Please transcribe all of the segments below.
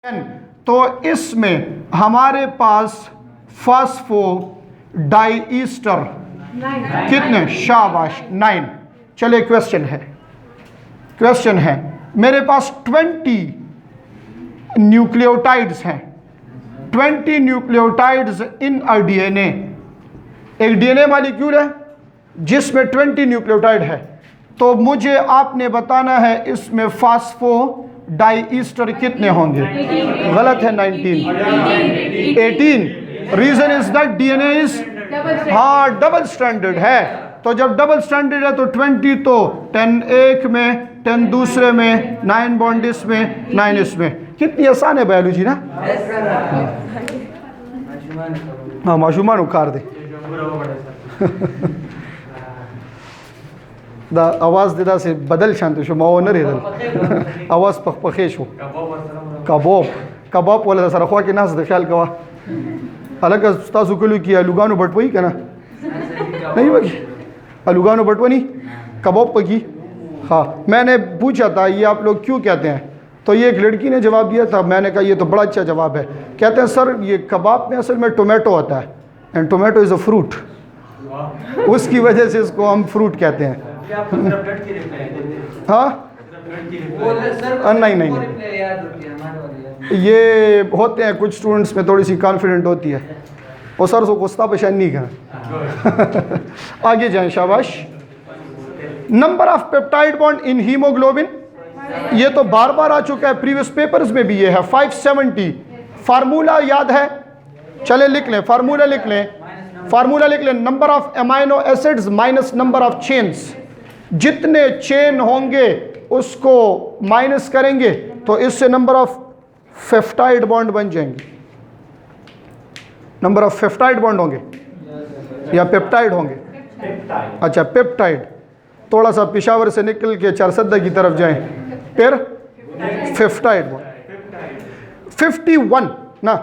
तो इसमें हमारे पास फास्फोडाइईस्टर कितने? शाबाश 9। चलिए क्वेश्चन है मेरे पास 20 न्यूक्लियोटाइड्स हैं, 20 न्यूक्लियोटाइड्स इन अ डीएनए। एक डीएनए मॉलिक्यूल है जिसमें 20 न्यूक्लियोटाइड है, तो मुझे आपने बताना है इसमें फास्फोडाइईस्टर कितने होंगे? गलत है, 19 18। Reason is that DNA is double standard है, तो जब डबल स्टैंडर्ड है तो 20 तो 10 एक में, 10 दूसरे में, 9 बॉन्ड इसमें, 9 इसमें। कितनी आसान है बायोलॉजी ना। हाँ माशूमान उखाड़ दे दा आवाज़ दिदा से बदल शांत शो माओ न रेदल आवाज़ पखे शो कबाब वाला सर ख्वा के नास ख्याल कवा अलग तासु कलू की अलुगानो बटवई कना नहीं बगी अलुगानो बटवनी कबाब पकी। हाँ मैंने पूछा था ये आप लोग क्यों कहते हैं, तो ये एक लड़की ने जवाब दिया था। मैंने कहा ये तो बड़ा अच्छा जवाब है। कहते हैं सर ये कबाब में असल में टोमेटो होता है and tomato is a fruit, उसकी वजह से इसको हम फ्रूट कहते हैं। हाँ नहीं ये होते हैं कुछ स्टूडेंट्स में थोड़ी सी कॉन्फिडेंट होती है और सर सो कुस्ता पेशान नहीं कहा आगे जाएं शाबाश। Number of peptide bond in haemoglobin, ये तो बार बार आ चुका है, प्रीवियस पेपर्स में भी ये है 570। फार्मूला याद है? चले लिख लें, फार्मूला लिख लें। Number of amino acids minus number of chains, जितने चेन होंगे उसको माइनस करेंगे तो इससे नंबर ऑफ पेप्टाइड बॉन्ड बन जाएंगे। नंबर ऑफ पेप्टाइड बॉन्ड होंगे या पेप्टाइड होंगे? अच्छा पेप्टाइड। थोड़ा सा पिशावर से निकल के चारसद्दा की तरफ जाएं, फिर पेप्टाइड बॉन्ड 51 ना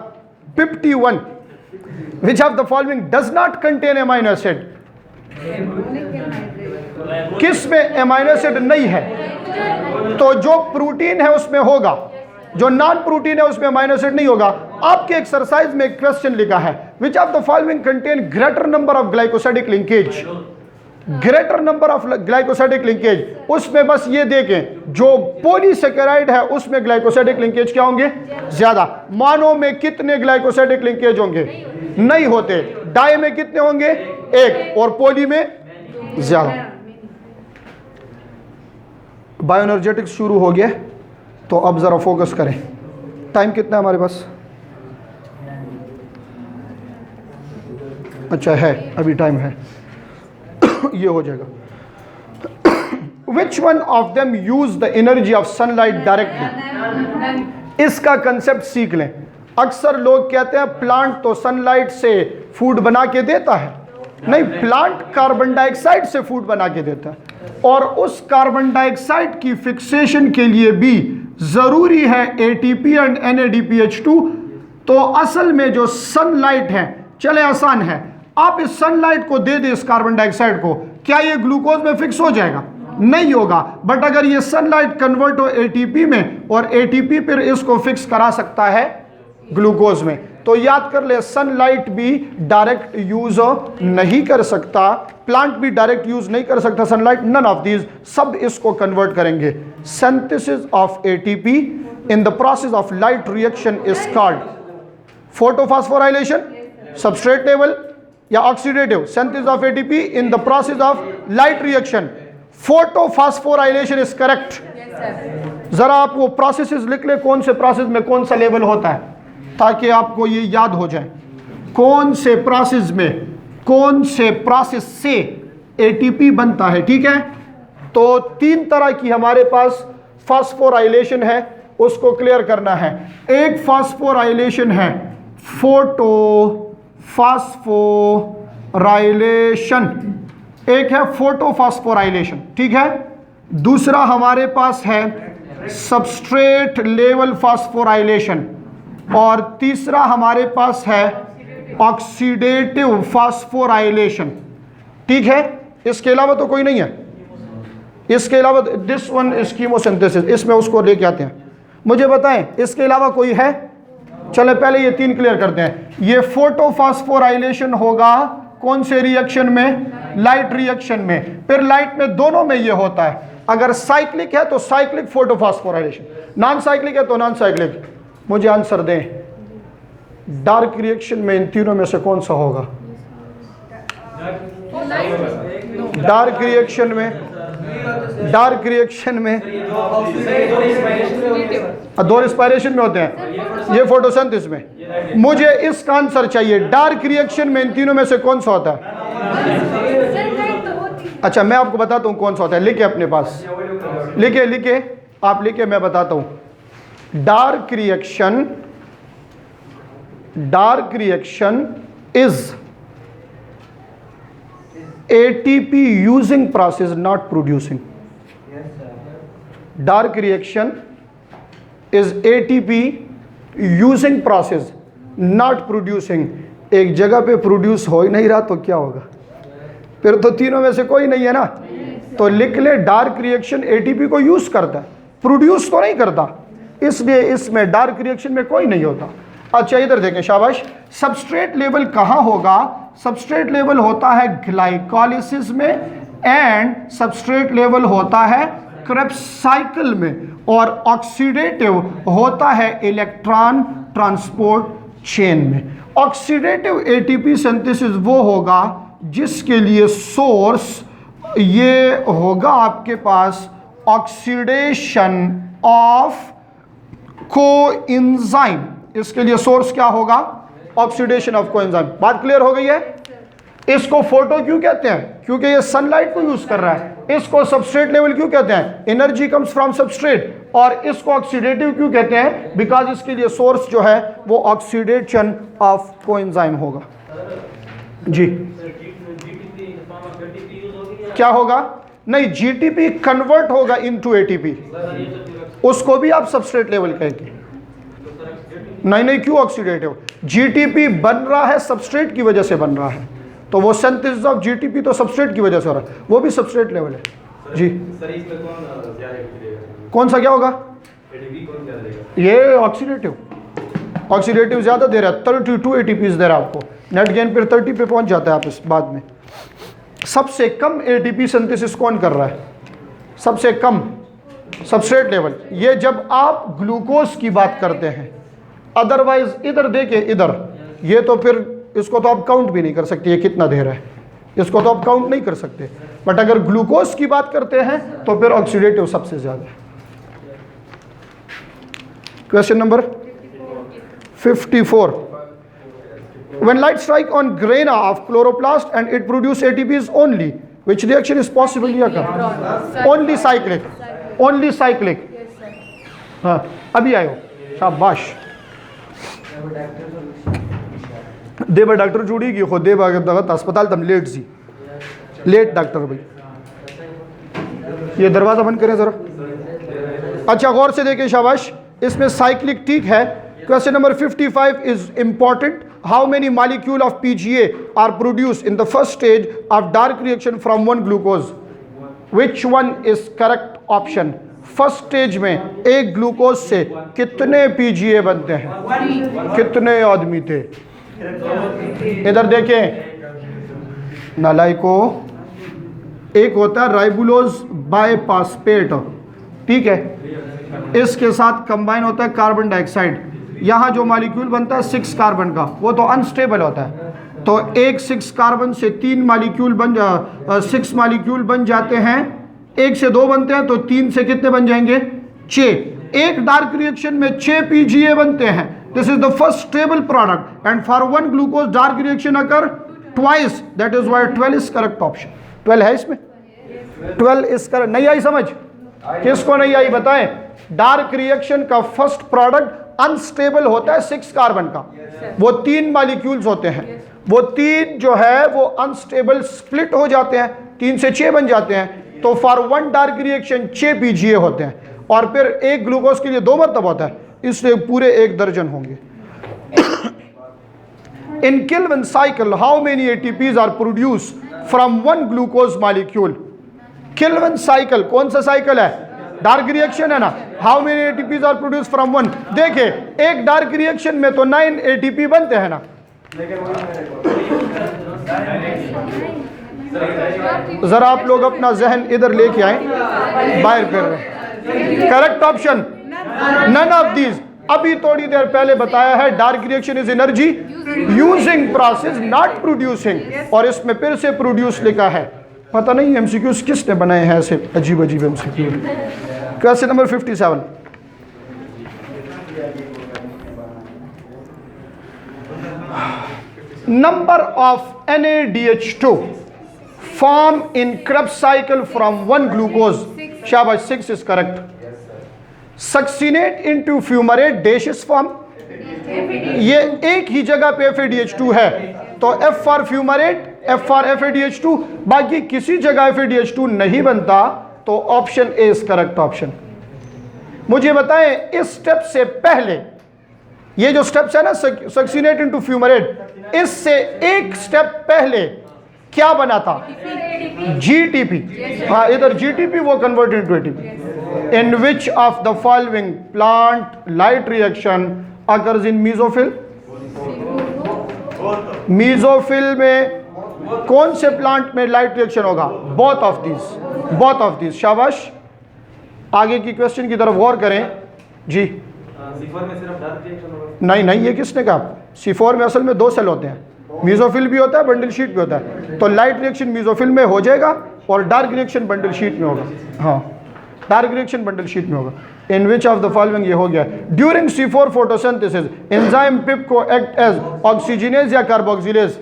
51। Which of the following does not contain amino acid? किस में एमाइनो एसिड नहीं है? तो जो प्रोटीन है उसमें होगा, जो नॉन प्रोटीन है उसमें अमाइनो एसिड नहीं होगा। आपके एक्सरसाइज में क्वेश्चन लिखा है which of the following contain greater number of glycosidic linkage, greater number of glycosidic linkage. उसमें बस ये देखें जो पॉलीसेकेराइड है उसमें ग्लाइकोसाइडिक लिंकेज क्या होंगे? ज्यादा। मानो में कितने ग्लाइकोसाइडिक लिंकेज होंगे? नहीं होते। डाई में कितने होंगे? एक, और पॉली में ज्यादा। बायोएनर्जेटिक्स शुरू हो गया, तो अब जरा फोकस करें। टाइम कितना है हमारे पास? अच्छा है, अभी टाइम है, ये हो जाएगा। Which one of them use the energy of sunlight directly? इसका कंसेप्ट सीख लें। अक्सर लोग कहते हैं प्लांट तो सनलाइट से फूड बना के देता है। नहीं, प्लांट कार्बन डाइऑक्साइड से फूड बना के देता है, और उस कार्बन डाइऑक्साइड की फिक्सेशन के लिए भी जरूरी है एटीपी एंड NADPH2। तो असल में जो सनलाइट है, चले आसान है, आप इस सनलाइट को दे दे इस कार्बन डाइऑक्साइड को, क्या ये ग्लूकोज में फिक्स हो जाएगा? नहीं होगा। बट अगर ये सनलाइट कन्वर्ट हो एटीपी में, और एटीपी फिर इसको फिक्स करा सकता है ग्लूकोज में, तो याद कर ले सनलाइट भी डायरेक्ट यूज नहीं कर सकता, प्लांट भी डायरेक्ट यूज नहीं कर सकता सनलाइट। नन ऑफ दीज, सब इसको कन्वर्ट करेंगे। Synthesis of ATP in the process of light reaction is called photophosphorylation, substrate level या oxidative. Synthesis of ATP in the process of light reaction, photophosphorylation is correct. जरा आप वो processes लिख ले, कौन से प्रोसेस में कौन सा लेवल होता है, ताकि आपको ये याद हो जाए कौन से प्रोसेस में कौन से प्रोसेस से एटीपी बनता है। ठीक है, तो 3 तरह की हमारे पास फास्फोराइलेशन है, उसको क्लियर करना है। एक फास्फोराइलेशन है फोटोफॉस्फोराइलेशन, एक है फोटोफॉस्फोराइलेशन। ठीक है, दूसरा हमारे पास है सबस्ट्रेट लेवल फास्फोराइलेशन, और तीसरा हमारे पास है ऑक्सीडेटिव फास्फोराइलेशन। ठीक है, इसके अलावा तो कोई नहीं है। इसके अलावा दिस वन इज कीमोसिंथेसिस, इसमें उसको लेके आते हैं। मुझे बताएं इसके अलावा कोई है? चले पहले ये 3 क्लियर करते हैं। ये फोटोफॉस्फोराइलेशन होगा कौन से रिएक्शन में? लाइट रिएक्शन में। फिर लाइट में दोनों में ये होता है। अगर साइक्लिक है तो साइक्लिक फोटोफॉस्फोराइलेशन, नॉन साइक्लिक है तो नॉन साइक्लिक। मुझे आंसर दें, डार्क रिएक्शन में इन तीनों में से कौन सा होगा? डार्क रिएक्शन में, डार्क रिएक्शन में दो रिस्पायरेशन में होते हैं, ये फोटोसिंथेसिस में। मुझे इसका आंसर चाहिए, डार्क रिएक्शन में इन तीनों में से कौन सा होता है? अच्छा मैं आपको बताता हूं कौन सा होता है, लिखे अपने पास, लिखे लिखे आप लिखे, मैं बताता हूं। Dark reaction is ATP using process, not producing. Dark reaction is ATP using process, not producing. एक जगह पे प्रोड्यूस हो ही नहीं रहा तो क्या होगा? फिर तो तीनों में से कोई नहीं है ना। तो लिख ले, डार्क रिएक्शन ATP को यूज करता है, प्रोड्यूस तो नहीं करता, इसलिए इसमें डार्क रिएक्शन में कोई नहीं होता। अच्छा इधर देखें, शाबाश। सबस्ट्रेट लेवल कहाँ होगा? सबस्ट्रेट लेवल होता है ग्लाइकोलिसिस में, एंड सबस्ट्रेट लेवल होता है क्रेब्स साइकिल में, और ऑक्सीडेटिव होता है इलेक्ट्रॉन ट्रांसपोर्ट चेन में। ऑक्सीडेटिव ATP सिंथेसिस वो होगा जिसके लिए सोर्स ये होगा आपके पास ऑक्सीडेशन ऑफ कोएंजाइम। इसके लिए सोर्स क्या होगा? Oxidation of coenzyme. बात क्लियर हो गई है? इसको फोटो क्यों कहते हैं? क्योंकि ये सनलाइट को यूज कर रहा है। इसको सबस्ट्रेट लेवल क्यों कहते हैं? Energy comes from substrate. और इसको ऑक्सीडेटिव क्यों कहते हैं? बिकॉज इसके लिए सोर्स जो है वो ऑक्सीडेशन ऑफ कोएंजाइम होगा। जी क्या होगा? नहीं, GTP कन्वर्ट होगा इनटू ATP, उसको भी आप सबस्ट्रेट लेवल कहेंगे। नहीं, क्यों ऑक्सीडेटिव? GTP बन रहा है सबस्ट्रेट की वजह से बन रहा है, तो वो सिंथेसिस ऑफ GTP तो सबस्ट्रेट की वजह से हो रहा है, वो भी सबस्ट्रेट लेवल है। जी कौन सा क्या होगा? ये ऑक्सीडेटिव, ऑक्सीडेटिव ज्यादा दे रहा है, 32 ATPs दे रहा है आपको। नेट गेन फिर 30 पे पहुंच जाता है आप इस बाद में। सबसे कम ATP सिंथेसिस कौन कर रहा है? सबसे कम सबस्ट्रेट लेवल। ये जब आप ग्लूकोज की बात करते हैं, अदरवाइज इधर देखिए, इधर ये तो फिर इसको तो आप काउंट भी नहीं कर सकते, ये कितना दे रहा है, इसको तो आप काउंट नहीं कर सकते। बट अगर ग्लूकोज की बात करते हैं तो फिर ऑक्सीडेटिव सबसे ज्यादा है। Question number 54। When light strike on grana of chloroplast and it produce ATPs only, which reaction is possible here? Only cyclic, only cyclic. हाँ अभी आयो, शाबाश। देवा डॉक्टर जुड़ी की खुद देवा अस्पताल तम लेट जी, लेट डॉक्टर भाई। ये दरवाज़ा बंद करें ज़रा। अच्छा गौर से देखिए, शाबाश। इसमें साइक्लिक ठीक है। Question number 55 is important. How many molecule of PGA are produce in the first stage of dark reaction from one glucose? Which one is correct option? First stage में एक ग्लूकोज से कितने PGA बनते हैं? कितने आदमी थे? इधर देखें नालायको, एक होता है राइबुलोज बायफॉस्फेट, ठीक है, इसके साथ कंबाइन होता है कार्बन डाइऑक्साइड। यहाँ जो मॉलिक्यूल बनता है 6 कार्बन का, वो तो अनस्टेबल होता है, तो एक 6 कार्बन से 3 मॉलिक्यूल बन 6 मॉलिक्यूल बन जाते हैं। 1 से 2 बनते हैं तो 3 से कितने बन जाएंगे? 6। एक डार्क रिएक्शन में 6 PGA बनते हैं। This is the first stable product and for one glucose dark reaction occur twice, that is why 12 is correct option. 12 है इसमें, 12 इज करेक्ट। नहीं आई समझ? किसको नहीं आई बताएं? डार्क रिएक्शन का फर्स्ट प्रोडक्ट अनस्टेबल होता है 6 कार्बन का, वो 3 मॉलिक्यूल्स होते हैं, वो 3 जो है वो अनस्टेबल स्प्लिट हो जाते हैं, 3 से 6 बन जाते हैं। तो for one dark reaction 6 PGA होते हैं, और फिर एक ग्लूकोज के लिए 2 मरतबा होता है, इसलिए पूरे 1 दर्जन होंगे। In Kelvin cycle how many ATPs are produce from one glucose molecule? Kelvin cycle कौन सा साइकिल है? डार्क रिएक्शन है ना, how many ATPs are produce from one. देखिए एक डार्क रिएक्शन में तो 9 एटीपी बनते हैं ना। जरा आप लोग अपना जहन इधर लेके आए, बाहर कर रहे हैं। Correct option none of these. अभी थोड़ी देर पहले बताया है dark reaction is energy using process not producing, और इसमें फिर से प्रोड्यूस लिखा है। पता नहीं एमसीक्यूज किसने बनाए हैं ऐसे अजीब अजीब MCQ. Question number 57, number of NADH2 form in Krebs cycle from one glucose. शाबाश, 6 is correct. Succinate into fumarate dash form. ये एक ही जगह पे FADH2 है, तो F for fumarate, F for FADH2, बाकी किसी जगह FADH2 नहीं बनता, तो option A is correct option. मुझे बताएं इस स्टेप से पहले ये जो स्टेप्स है ना, सक्सिनेट इनटू फ्यूमरेट, इससे एक स्टेप पहले क्या बना था? जीटीपी। हाँ, इधर जीटीपी, वो convert into ATP. In which of the following plant light reaction occurs in mesophyll? Mesophyll में कौन से प्लांट में लाइट रिएक्शन होगा? Both of these, both of these. शाबाश, आगे की क्वेश्चन की तरफ गौर करें जी। C4 में सिर्फ डार्क रिएक्शन होगा? नहीं नहीं, ये किसने कहा? C4 में असल में 2 सेल होते हैं, मीजोफिल भी होता है, बंडल शीट भी होता है। तो लाइट रिएक्शन मीजोफिल में हो जाएगा और डार्क रिएक्शन बंडल शीट में होगा। हाँ, डार्क रिएक्शन बंडल शीट में होगा। इन विच ऑफ द फॉलोइंग, ये हो गया। ड्यूरिंग C4 फोटोसिंथेसिस एंजाइम पिप को एक्ट एज ऑक्सीजनेज या कार्बोक्सिलेज?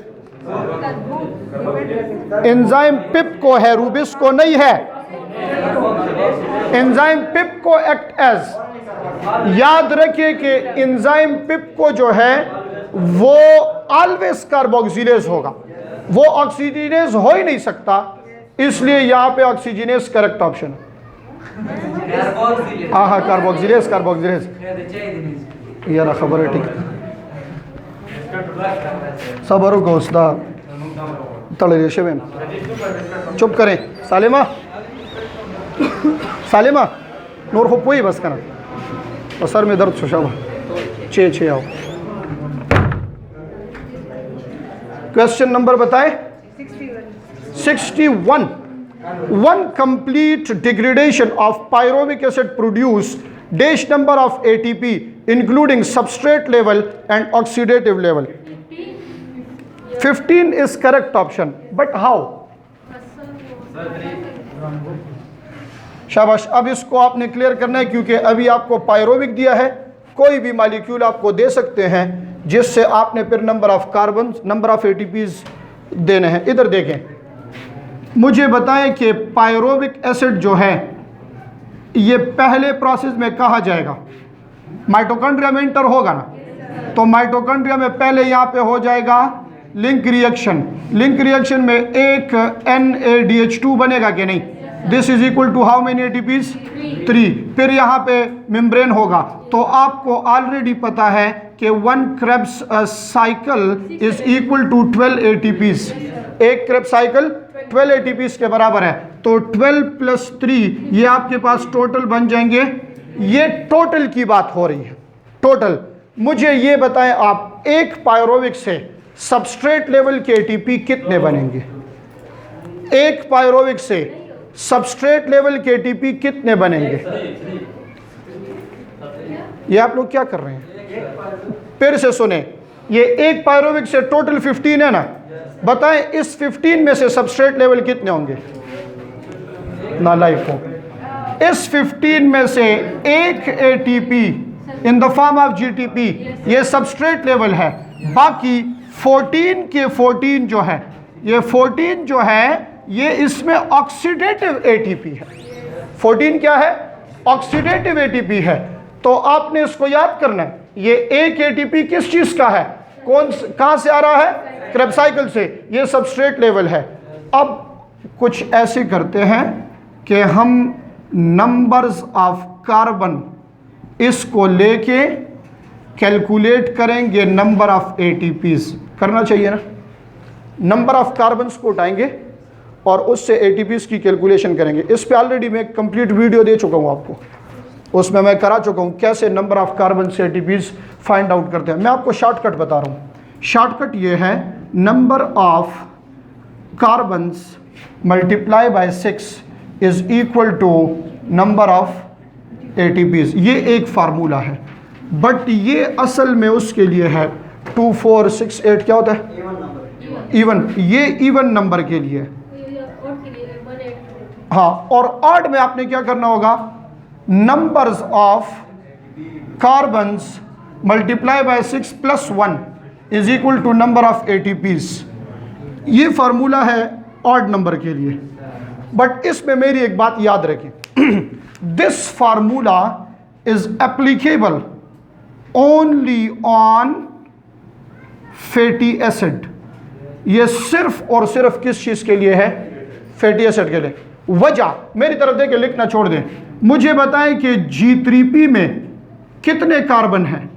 एंजाइम पिप को है, रूबिस को नहीं है। एंजाइम पिप को एक्ट एज, याद रखिए कि एंजाइम पिप को जो है वो ऑलवेज कार्बोक्सिलेज होगा, वो ऑक्सीजनेज हो ही नहीं सकता, इसलिए यहां पे ऑक्सीजनेज करेक्ट ऑप्शन है। हाँ हाँ, कार्बोक्सिलेज, कार्बोक्सिलेज, ये ना खबर है। ठीक, सबरों को उसदा तड़े शेवेन चुप करें। सालिमा, सालिमा नूर हो पोई बस करना, और सर में दर्द सुशाबा छे आओ। क्वेश्चन नंबर बताएं। 61। One complete degradation of pyruvic acid produce dash number of ATP including substrate level and oxidative level. 15 is correct option, but how? शाबाश, अब इसको आपने क्लियर करना है, क्योंकि अभी आपको पायरोविक दिया है। कोई भी मॉलिक्यूल आपको दे सकते हैं जिससे आपने फिर number of carbon, number of ATPs देने हैं। इधर देखें, मुझे बताएं कि पायरोविक एसिड जो है ये पहले प्रोसेस में कहा जाएगा? माइटोकॉन्ड्रिया में इंटर होगा ना, तो माइटोकॉन्ड्रिया में पहले यहाँ पे हो जाएगा लिंक रिएक्शन। लिंक रिएक्शन में एक NADH2 बनेगा कि नहीं? This is equal to how many ATPs? 3। फिर यहाँ पे मेम्ब्रेन होगा। तो आपको ऑलरेडी पता है कि 1 Krebs cycle is equal to 12 ATPs. एक क्रेब्स साइकिल 12 एटीपीज के बराबर है। तो 12 + 3 ये आपके पास टोटल बन जाएंगे। ये टोटल की बात हो रही है, टोटल। मुझे ये बताएं आप, एक पायरोविक से सबस्ट्रेट लेवल के एटीपी कितने बनेंगे? एक पायरोविक से सबस्ट्रेट लेवल के एटीपी कितने बनेंगे? ये आप लोग क्या कर रहे हैं? फिर से सुने, ये एक पायरोविक से टोटल 15 है ना, बताएं इस 15 में से सबस्ट्रेट लेवल कितने होंगे? नालायक हो। इस 15 में से एक ATP in the form of GTP ये सबस्ट्रेट लेवल है। बाकी 14 के 14 जो है, ये 14 जो है ये इसमें ऑक्सीडेटिव एटीपी है। 14 क्या है? ऑक्सीडेटिव एटीपी है। तो आपने इसको याद करना है, ये एक एटीपी किस चीज का है? कहां से आ रहा है? क्रेब्स साइकिल से। ये सबस्ट्रेट लेवल है। अब कुछ ऐसे करते हैं कि हम नंबर्स ऑफ कार्बन इसको लेके कैलकुलेट करेंगे नंबर ऑफ एटीपीज। करना चाहिए ना? नंबर ऑफ कार्बन्स को उठाएंगे और उससे एटीपीज़ की कैलकुलेशन करेंगे। इस पे ऑलरेडी मैं कंप्लीट वीडियो दे चुका हूँ आपको, उसमें मैं करा चुका हूँ कैसे नंबर ऑफ कार्बन से एटीपीज़ फाइंड आउट करते हैं। मैं आपको शॉर्टकट बता रहा हूँ। शॉर्टकट ये है, number of carbons multiply by 6 is equal to number of ATPs. ये एक फार्मूला है, बट ये असल में उसके लिए है 2 4 6 8 क्या होता है, इवन। ये इवन नंबर के लिए है। हाँ, और ऑड में आपने क्या करना होगा, numbers of carbons multiply by 6 plus 1 is equal to number of ATPs. ये फार्मूला है ऑड नंबर के लिए, बट इसमें मेरी एक बात याद रखें, this formula is applicable only on fatty acid. ये सिर्फ और सिर्फ किस चीज़ के लिए है, फैटी एसिड के लिए। वजह मेरी तरफ देके लिखना छोड़ दें, मुझे बताएं कि G3P में कितने कार्बन हैं,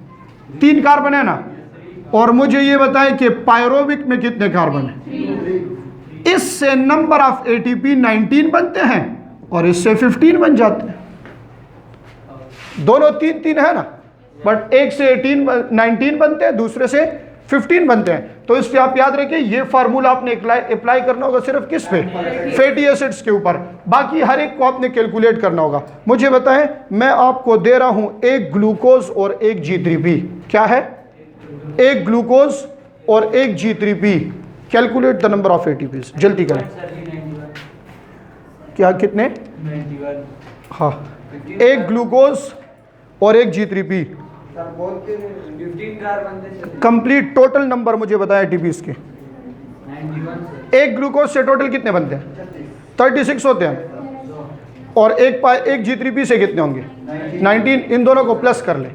3 कार्बन है ना, और मुझे ये बताएं कि पायरोविक में कितने कार्बन हैं। इससे नंबर ऑफ एटीपी 19 बनते हैं और इससे 15 बन जाते हैं। दोनों 3 है ना, बट एक से 19 बनते हैं, दूसरे से 15 बनते हैं। तो इससे आप याद रखिए, ये फार्मूला आपने अप्लाई करना होगा सिर्फ किस पे, फैटी एसिड्स के ऊपर। बाकी हर एक को आपने कैलकुलेट करना होगा। मुझे बताएं, मैं आपको दे रहा हूं एक ग्लूकोज और एक G3P। क्या है, एक ग्लूकोज और एक G3P। Calculate the number of ATPs, जल्दी करें। क्या कितने, हाँ, एक ग्लूकोज और एक G3P। कंप्लीट टोटल नंबर मुझे बताया एटीपीज के। एक ग्लूकोज से टोटल कितने बनते हैं, 36 होते हैं। और एक G3P से कितने होंगे, 19। इन दोनों को प्लस कर लें,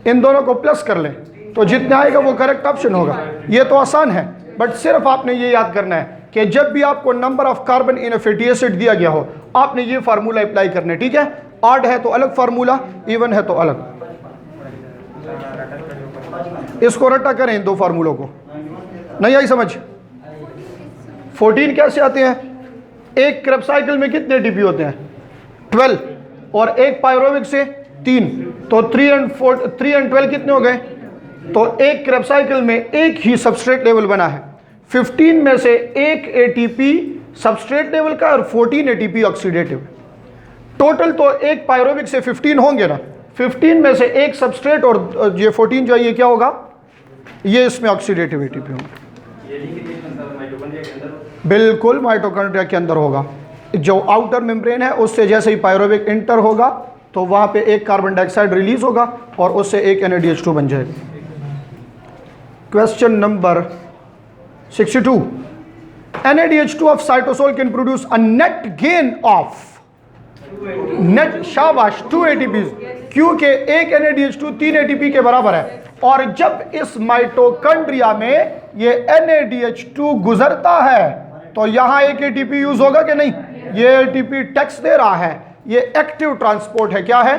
इन दोनों को प्लस कर लें, तो जितना आएगा वो करेक्ट ऑप्शन होगा। ये तो आसान है, बट सिर्फ आपने ये याद करना है कि जब भी आपको number of carbon in A fatty acid दिया गया हो, आपने ये फार्मूला अप्लाई करना है। ठीक है, ऑड है तो अलग फार्मूला, इवन है तो अलग। इसको रट्टा करें इन दो फार्मूलों को, नहीं आई समझ। 14 कैसे आते हैं, एक क्रेब साइकिल में कितने एटीपी होते हैं, 12, और एक पायरोविक से 3, तो 3 and 12 कितने हो गए। तो एक क्रेब साइकिल में एक ही सबस्ट्रेट लेवल बना है, 15 में से एक एटीपी सबस्ट्रेट लेवल का और 14 एटीपी ऑक्सीडेटिव। टोटल तो एक पायरोविक से 15 होंगे ना, 15 में से एक सबस्ट्रेट और ये 14 जो है ये क्या होगा, ये इसमें ऑक्सीडेटिव एटीपी होगा। बिल्कुल माइटोकॉन्ड्रिया के अंदर होगा। जो आउटर मेम्ब्रेन है उससे जैसे ही पायरोविक इंटर होगा तो वहाँ पे एक कार्बन डाइऑक्साइड रिलीज होगा और उससे एक NADH2 बन जाएगा। Question number 62, NADH2 of cytosol can produce a net gain of net, शाबाश, 2 ATPs, क्योंकि एक NADH2 3 ATP के बराबर है। और जब इस माइटोकॉन्ड्रिया में ये NADH2 गुजरता है तो यहाँ एक ATP यूज होगा कि नहीं, ये ATP टैक्स दे रहा है, ये एक्टिव ट्रांसपोर्ट है। क्या है,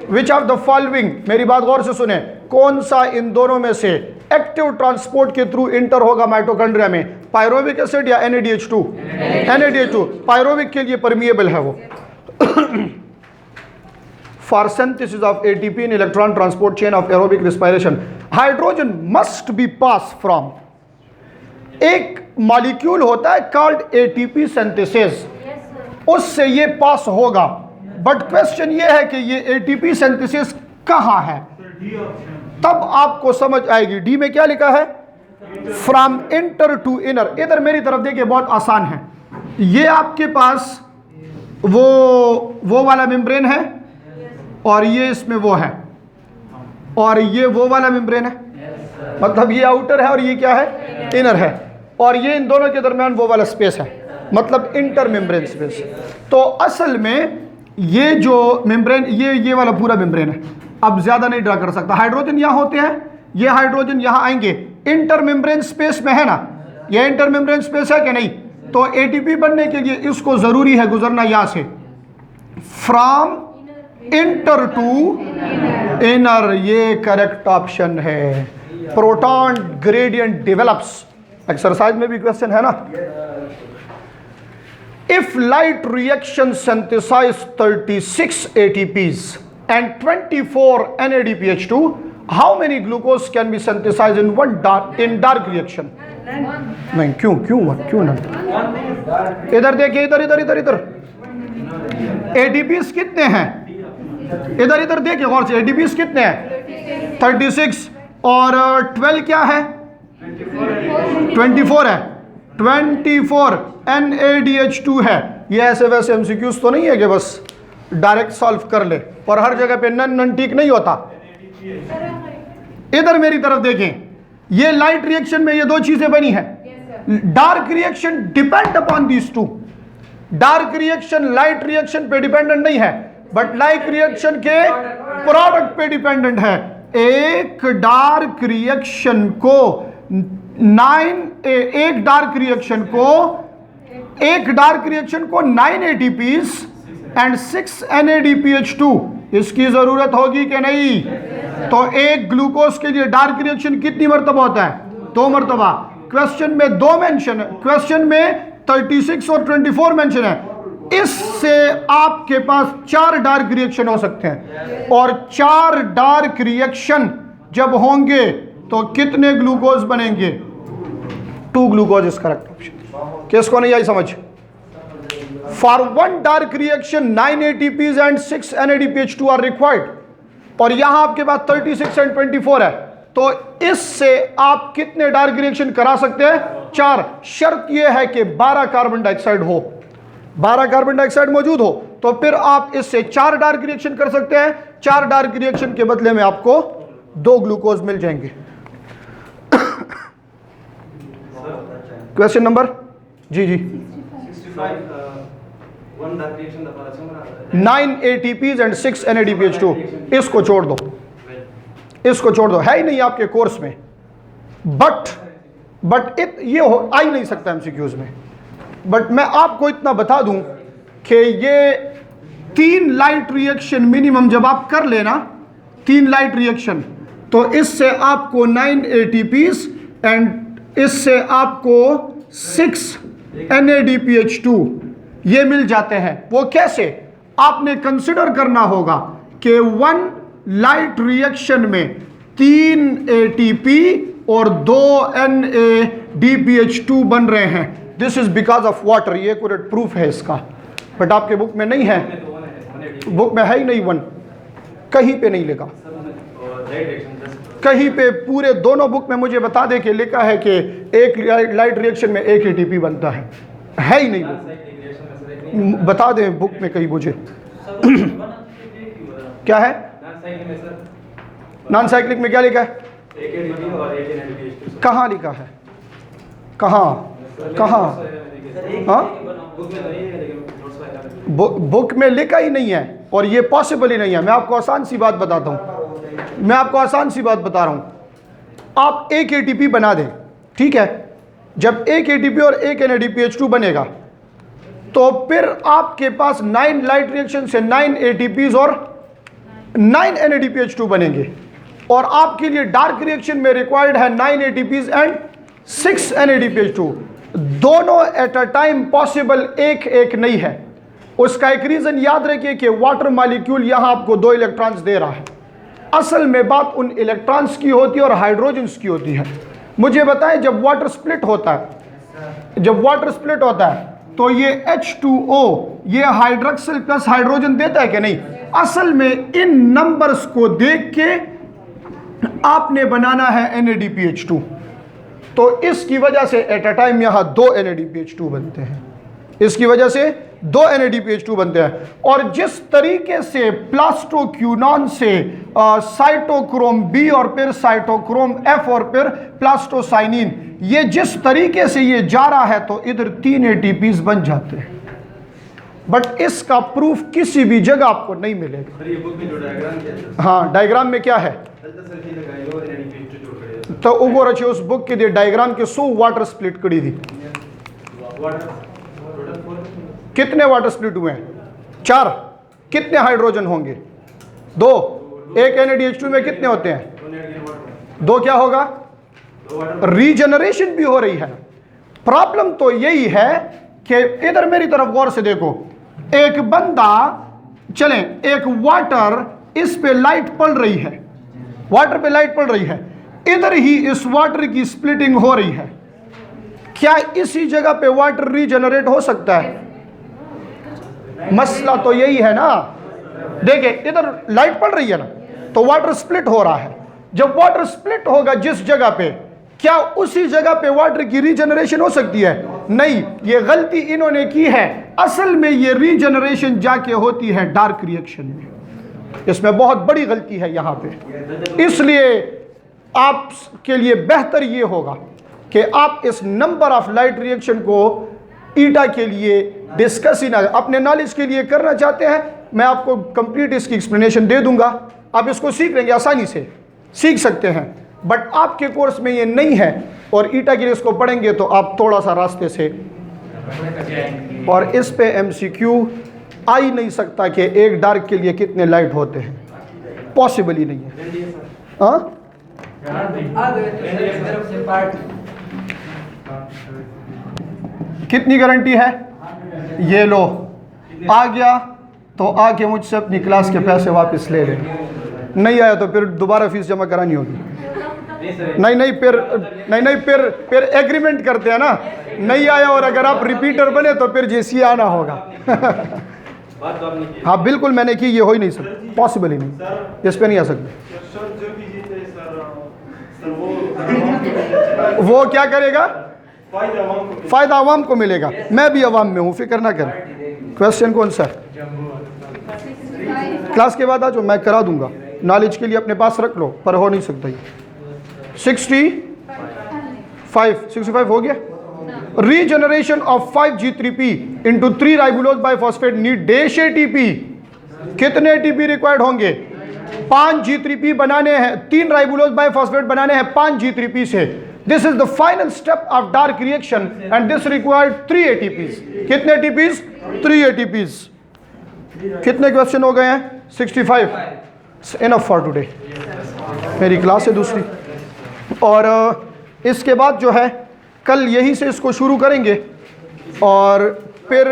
विच ऑफ द फॉलोइंग, मेरी बात गौर से सुने, कौन सा इन दोनों में से एक्टिव ट्रांसपोर्ट के थ्रू इंटर होगा माइटोकॉन्ड्रिया में, पायरोविक एसिड या NADH2। NADH2 पायरोविक के लिए परमिएबल है वो। For synthesis of ATP in electron transport chain of aerobic respiration, hydrogen must be passed from, एक मॉलिक्यूल होता है called ATP synthesis, उससे ये पास होगा। बट क्वेश्चन ये है कि ये ATP synthesis कहाँ है, तब आपको समझ आएगी। डी में क्या लिखा है, फ्रॉम इंटर टू इनर। इधर मेरी तरफ देखिए, बहुत आसान है। ये आपके पास वो वाला मेम्ब्रेन है और ये इसमें वो है, और ये वो वाला मेम्ब्रेन है, मतलब ये आउटर है और ये क्या है, इनर है, और ये इन दोनों के दरमियान वो वाला स्पेस है, मतलब इंटर मेम्ब्रेन स्पेस। तो असल में ये जो मेम्ब्रेन, ये वाला पूरा मेम्ब्रेन है। अब ज़्यादा नहीं ड्रा कर सकता। हाइड्रोजन यहाँ होते हैं, ये हाइड्रोजन यहाँ आएंगे, इंटर मेम्ब्रेन स्पेस में है ना, ये इंटर मेम्ब्रेन स्पेस है कि नहीं। तो एटीपी बनने के लिए इसको ज़रूरी है गुजरना यहाँ से, फ्रॉम इंटर टू इनर। ये करेक्ट ऑप्शन है। प्रोटॉन ग्रेडियंट डेवलप्स, एक्सरसाइज में भी क्वेश्चन है ना। if light reaction synthesize 36 ATPs and 24 NADPH2, how many glucose can be synthesized in dark reaction? नहीं, क्यों ना? इधर देखिए, इधर ATPs कितने हैं? इधर देखिए गौर से, ATPs कितने हैं? 36 और 12 क्या है? 24 है। 24 NADH2 है। ये ऐसे वैसे MCQs तो नहीं है कि बस डायरेक्ट सॉल्व कर ले, और हर जगह पे नन ठीक नहीं होता। इधर मेरी तरफ देखें, ये लाइट रिएक्शन में ये दो चीजें बनी है। Dark reaction depend upon these two. Dark reaction light reaction पे डिपेंडेंट नहीं है, बट लाइट रिएक्शन के प्रोडक्ट पे डिपेंडेंट है। एक डार्क रिएक्शन को 9 ATPs एंड 6 NADPH2 इसकी जरूरत होगी कि नहीं? तो एक ग्लूकोज के लिए डार्क रिएक्शन कितनी मरतबा होता है? 2 मरतबा। क्वेश्चन में 2 मेंशन है, क्वेश्चन में 36 और 24 मेंशन है। इससे आपके पास 4 डार्क रिएक्शन हो सकते हैं, और 4 डार्क रिएक्शन जब होंगे तो कितने ग्लूकोज बनेंगे? 2 ग्लूकोज इज करेक्ट ऑप्शन। किसको नहीं आई समझ? For 1 dark reaction 9 ATPs and 6 NADPH2 are required, और यहां आपके पास 36 एंड 24 है, तो इससे आप कितने डार्क रिएक्शन करा सकते हैं? 4। शर्त यह है कि 12 कार्बन डाइऑक्साइड हो, 12 कार्बन डाइऑक्साइड मौजूद हो, तो फिर आप इससे 4 डार्क रिएक्शन कर सकते हैं। 4 डार्क रिएक्शन के बदले में आपको 2 ग्लूकोज मिल जाएंगे। Question number G 9 ATPs and 6 NADPH2। इसको छोड़ दो, इसको छोड़ दो, है ही नहीं आपके कोर्स में। बट ये आ ही नहीं सकता MCQs में। बट मैं आपको इतना बता दूं कि ये 3 लाइट रिएक्शन मिनिमम जब आप कर लेना, 3 लाइट रिएक्शन, तो इससे आपको 9 ATPs एंड इससे आपको 6 NADPH2 ये मिल जाते हैं। वो कैसे? आपने कंसिडर करना होगा कि 1 लाइट रिएक्शन में 3 ATP और 2 NADPH2 बन रहे हैं। This is because of water. ये एक्यूरेट प्रूफ है इसका, बट आपके बुक में नहीं है। बुक में है ही नहीं 1, कहीं पे नहीं लिखा, कहीं पे पूरे दोनों बुक में मुझे बता दे कि लिखा है कि एक लाइट रिएक्शन में 1 ATP बनता है ही नहीं बुक। बता दें बुक में कहीं मुझे। क्या है नॉन साइक्लिक में? क्या लिखा है? कहाँ लिखा है? कहाँ? हाँ, बुक में लिखा ही नहीं है, और ये पॉसिबल ही नहीं है। मैं आपको आसान सी बात बताता हूँ, मैं आपको आसान सी बात बता रहा हूँ। आप 1 ATP बना दें, ठीक है? जब 1 ATP और 1 NADPH2 बनेगा, तो फिर आपके पास 9 लाइट रिएक्शन से 9 ATPs और 9 NADPH2 बनेंगे, और आपके लिए डार्क रिएक्शन में रिक्वायर्ड है 9 ATPs एंड 6 NADPH2। दोनों एट अ टाइम पॉसिबल एक नहीं है। उसका एक रीजन याद रखिए कि वाटर मॉलिक्यूल यहां आपको 2 इलेक्ट्रॉन्स दे रहा है। असल में बात उन इलेक्ट्रॉन्स की होती है और हाइड्रोजन्स की होती है। मुझे बताएं, जब वाटर स्प्लिट होता है, तो ये H2O ये हाइड्रोक्सिल प्लस हाइड्रोजन देता है कि नहीं? असल में इन नंबर्स को देख के आपने बनाना है NADPH2, तो इसकी वजह से एट अ टाइम यहां 2 NADPH2 बनते हैं। इसकी वजह से 2 NADPH2 बनते हैं। और जिस तरीके से प्लास्टोक्यूनॉन से साइटोक्रोम बी और फिर साइटोक्रोम F और फिर प्लास्टोसाइनिन, ये जिस तरीके से ये जा रहा है, तो इधर 3 ATPs बन जाते हैं। बट इसका प्रूफ किसी भी जगह आपको नहीं मिलेगा। हाँ, डायग्राम में क्या है? तो उगो रचे उस बुक के दिए डायग्राम के 100 वाटर स्प्लिट करी थी। कितने वाटर स्प्लिट हुए हैं? 4। कितने हाइड्रोजन होंगे? 2। एक NADH2 में कितने होते हैं? 2। क्या होगा? रीजनरेशन भी हो रही है। प्रॉब्लम तो यही है कि इधर मेरी तरफ गौर से देखो, एक बंदा चलें, एक वाटर, इस पे लाइट पड़ रही है, वाटर पे लाइट पड़ रही है, इधर ही इस वाटर की स्प्लिटिंग हो रही है, क्या इसी जगह पे वाटर रीजनरेट हो सकता है? मसला तो यही है ना। देखिए इधर लाइट पड़ रही है ना, तो वाटर स्प्लिट हो रहा है। जब वाटर स्प्लिट होगा जिस जगह पे, क्या उसी जगह पे वाटर की रीजनरेशन हो सकती है? नहीं, ये गलती इन्होंने की है। असल में ये रीजनरेशन जाके होती है डार्क रिएक्शन में। इसमें बहुत बड़ी गलती है यहाँ पे। इसलिए आपके लिए बेहतर ये होगा कि आप इस नंबर ऑफ लाइट रिएक्शन को ईटा के लिए डिस्कस ही ना, अपने नॉलेज के लिए करना चाहते हैं, मैं आपको कंप्लीट इसकी एक्सप्लेनेशन दे दूंगा, आप इसको सीख लेंगे, आसानी से सीख सकते हैं। बट आपके कोर्स में ये नहीं है और ईटा के लिए इसको पढ़ेंगे तो आप थोड़ा सा रास्ते से, और इस पे एमसीक्यू आ ही नहीं सकता कि एक डार्क के लिए कितने लाइट होते हैं, पॉसिबल ही नहीं है। हाँ, कितनी गारंटी है? ये लो, आ गया तो आके मुझसे अपनी क्लास के पैसे वापस ले लें, नहीं आया तो फिर दोबारा फीस जमा करानी होगी। नहीं, फिर एग्रीमेंट करते हैं ना, नहीं आया और अगर आप रिपीटर बने तो फिर जैसी आना होगा। हाँ बिल्कुल मैंने की, ये हो ही नहीं सकता, पॉसिबल ही नहीं, इस पे नहीं आ सकते। वो क्या करेगा? फायदा आवाम को मिलेगा, मैं भी आवाम में हूँ, फिक्र ना करें। क्वेश्चन कौन सा? क्लास के बाद आ जाओ, मैं करा दूंगा, नॉलेज के लिए अपने पास रख लो, पर हो नहीं सकता ये। 65 हो गया। Regeneration of 5G3P into 3 राइबोलोज biphosphate need dash ATP। कितने ATP रिक्वायर्ड होंगे? 5G3P बनाने हैं, 3 राइबोलोज बाइफॉस्फेट बनाने हैं 5G3P से। This is the final step of dark reaction and this required 3 ATPs। कितने ATPs? 3 ATPs। कितने क्वेश्चन हो गए हैं? 65। Enough for today. मेरी क्लास है दूसरी, और इसके बाद जो है कल यही से इसको शुरू करेंगे और फिर